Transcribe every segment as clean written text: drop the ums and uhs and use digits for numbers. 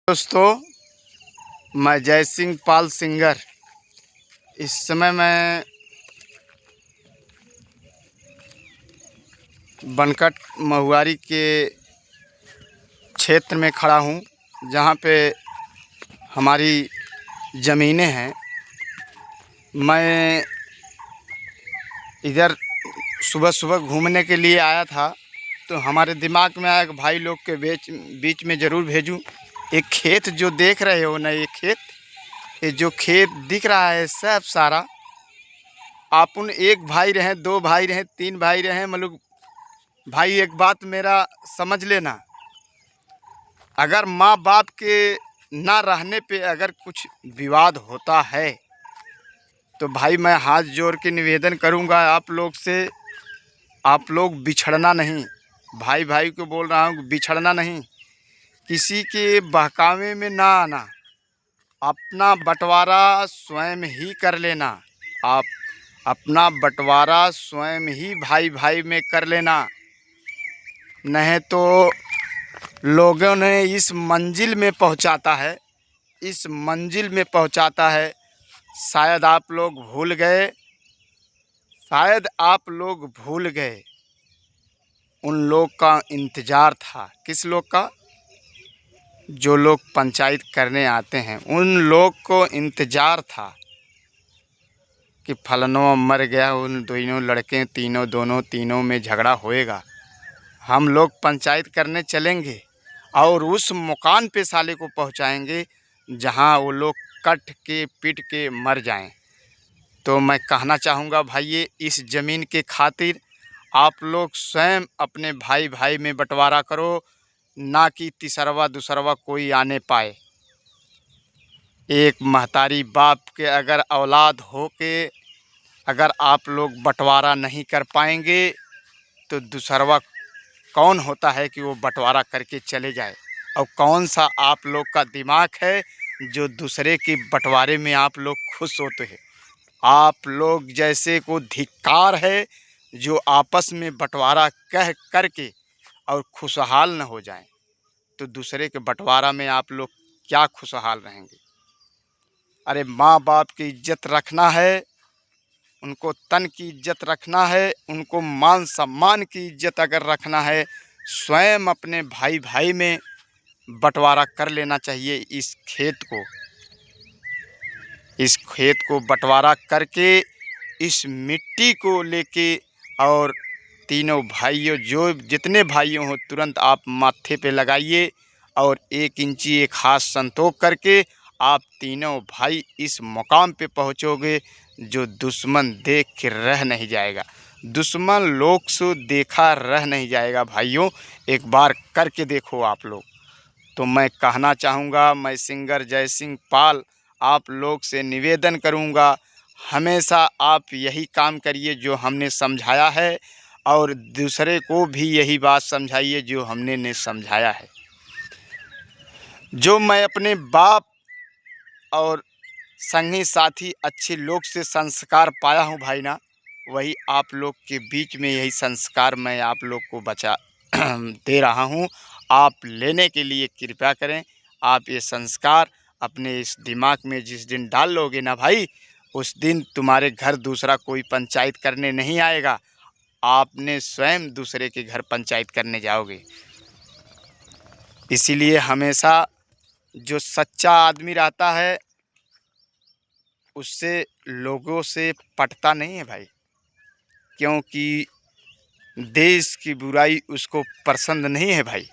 दोस्तों, मैं जय सिंह पाल सिंगर। इस समय मैं बनकट महुआरी के क्षेत्र में खड़ा हूँ, जहाँ पे हमारी ज़मीनें हैं। मैं इधर सुबह सुबह घूमने के लिए आया था, तो हमारे दिमाग में आया कि भाई लोग के बीच में ज़रूर भेजूँ। एक खेत जो देख रहे हो ना, ये जो खेत दिख रहा है सब सारा, आपन एक भाई रहें, दो भाई रहें, तीन भाई रहें, मतलब भाई एक बात मेरा समझ लेना, अगर माँ बाप के ना रहने पे अगर कुछ विवाद होता है तो भाई मैं हाथ जोड़ के निवेदन करूँगा आप लोग से, आप लोग बिछड़ना नहीं। भाई भाई को बोल रहा हूँ, बिछड़ना नहीं, किसी के बहकावे में ना आना, अपना बंटवारा स्वयं ही कर लेना। आप अपना बंटवारा स्वयं ही भाई भाई में कर लेना, नहीं तो लोगों ने इस मंजिल में पहुंचाता है, इस मंजिल में पहुंचाता है। शायद आप लोग भूल गए, शायद आप लोग भूल गए, उन लोग का इंतज़ार था। किस लोग का? जो लोग पंचायत करने आते हैं, उन लोग को इंतज़ार था कि फलनवा मर गया, उन दोनों लड़के तीनों में झगड़ा होएगा, हम लोग पंचायत करने चलेंगे और उस मुकाम पे साले को पहुंचाएंगे जहां वो लोग कट के पीट के मर जाएं। तो मैं कहना चाहूँगा भाई, इस ज़मीन के खातिर आप लोग स्वयं अपने भाई भाई में बंटवारा करो, ना कि तीसरवा दूसरवा कोई आने पाए। एक महतारी बाप के अगर औलाद हो के अगर आप लोग बंटवारा नहीं कर पाएंगे तो दूसरवा कौन होता है कि वो बंटवारा करके चले जाए? और कौन सा आप लोग का दिमाग है जो दूसरे के बंटवारे में आप लोग खुश होते हैं? आप लोग जैसे को धिक्कार है जो आपस में बंटवारा कह करके और खुशहाल न हो जाएं, तो दूसरे के बंटवारा में आप लोग क्या खुशहाल रहेंगे? अरे माँ बाप की इज्जत रखना है, उनको तन की इज्जत रखना है, उनको मान सम्मान की इज्जत अगर रखना है, स्वयं अपने भाई भाई में बंटवारा कर लेना चाहिए। इस खेत को बंटवारा करके इस मिट्टी को लेके और तीनों भाइयों, जो जितने भाइयों हो, तुरंत आप माथे पे लगाइए और 1 इंची एक हाथ संतोख करके आप तीनों भाई इस मुकाम पे पहुँचोगे जो दुश्मन देख के रह नहीं जाएगा, दुश्मन लोग से देखा रह नहीं जाएगा। भाइयों, एक बार करके देखो आप लोग। तो मैं कहना चाहूँगा, मैं सिंगर जय सिंह पाल आप लोग से निवेदन करूँगा, हमेशा आप यही काम करिए जो हमने समझाया है और दूसरे को भी यही बात समझाइए जो हमने ने समझाया है। जो मैं अपने बाप और संगी साथी अच्छे लोग से संस्कार पाया हूँ भाई ना, वही आप लोग के बीच में यही संस्कार मैं आप लोग को बचा दे रहा हूँ। आप लेने के लिए कृपया करें। आप ये संस्कार अपने इस दिमाग में जिस दिन डाल लोगे ना भाई, उस दिन तुम्हारे घर दूसरा कोई पंचायत करने नहीं आएगा, आपने स्वयं दूसरे के घर पंचायत करने जाओगे। इसीलिए हमेशा जो सच्चा आदमी रहता है उससे लोगों से पटता नहीं है भाई, क्योंकि देश की बुराई उसको पसंद नहीं है भाई।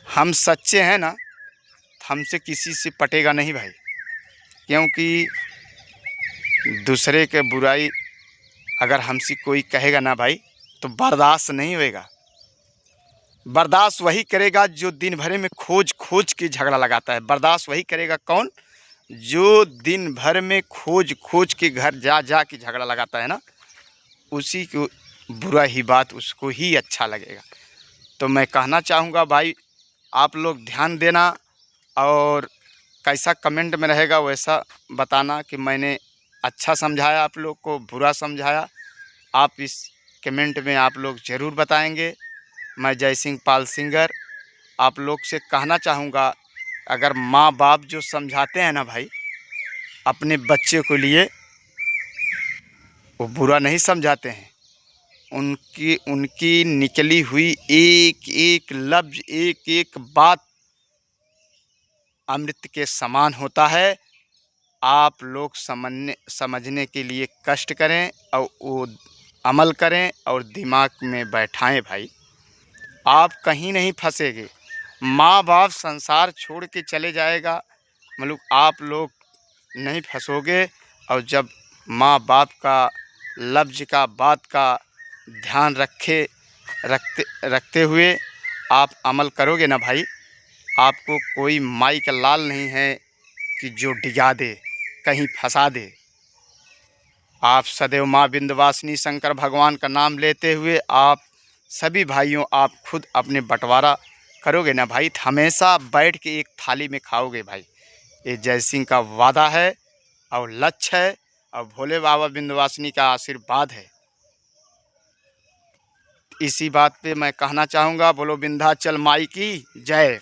हम सच्चे हैं ना, हमसे किसी से पटेगा नहीं भाई, क्योंकि दूसरे के बुराई अगर हमसे कोई कहेगा ना भाई तो बर्दाश्त नहीं होएगा। बर्दाश्त वही करेगा जो दिन भर में खोज खोज के झगड़ा लगाता है। बर्दाश्त वही करेगा कौन? जो दिन भर में खोज खोज के घर जा जा के झगड़ा लगाता है ना, उसी को बुरा ही बात उसको ही अच्छा लगेगा। तो मैं कहना चाहूँगा भाई, आप लोग ध्यान देना और कैसा कमेंट में रहेगा वैसा बताना कि मैंने अच्छा समझाया आप लोग को, बुरा समझाया। आप इस कमेंट में आप लोग ज़रूर बताएंगे। मैं जय सिंह पाल सिंगर आप लोग से कहना चाहूँगा, अगर माँ बाप जो समझाते हैं ना भाई अपने बच्चे को लिए, वो बुरा नहीं समझाते हैं। उनकी उनकी निकली हुई एक एक लफ्ज़, एक एक बात अमृत के समान होता है। आप लोग समझने के लिए कष्ट करें और वो अमल करें और दिमाग में बैठाएं भाई, आप कहीं नहीं फंसेंगे। माँ बाप संसार छोड़ के चले जाएगा, मतलब आप लोग नहीं फंसोगे। और जब माँ बाप का लफ्ज़ का बात का ध्यान रखते हुए आप अमल करोगे ना भाई, आपको कोई माई का लाल नहीं है कि जो डिगा दे, कहीं फंसा दे। आप सदैव माँ विंध्यवासिनी शंकर भगवान का नाम लेते हुए आप सभी भाइयों, आप खुद अपने बंटवारा करोगे ना भाई, हमेशा बैठ के एक थाली में खाओगे भाई। ये जय सिंह का वादा है और लक्ष्य है और भोले बाबा विंध्यवासिनी का आशीर्वाद है। इसी बात पे मैं कहना चाहूँगा, बोलो विंध्याचल माई की जय।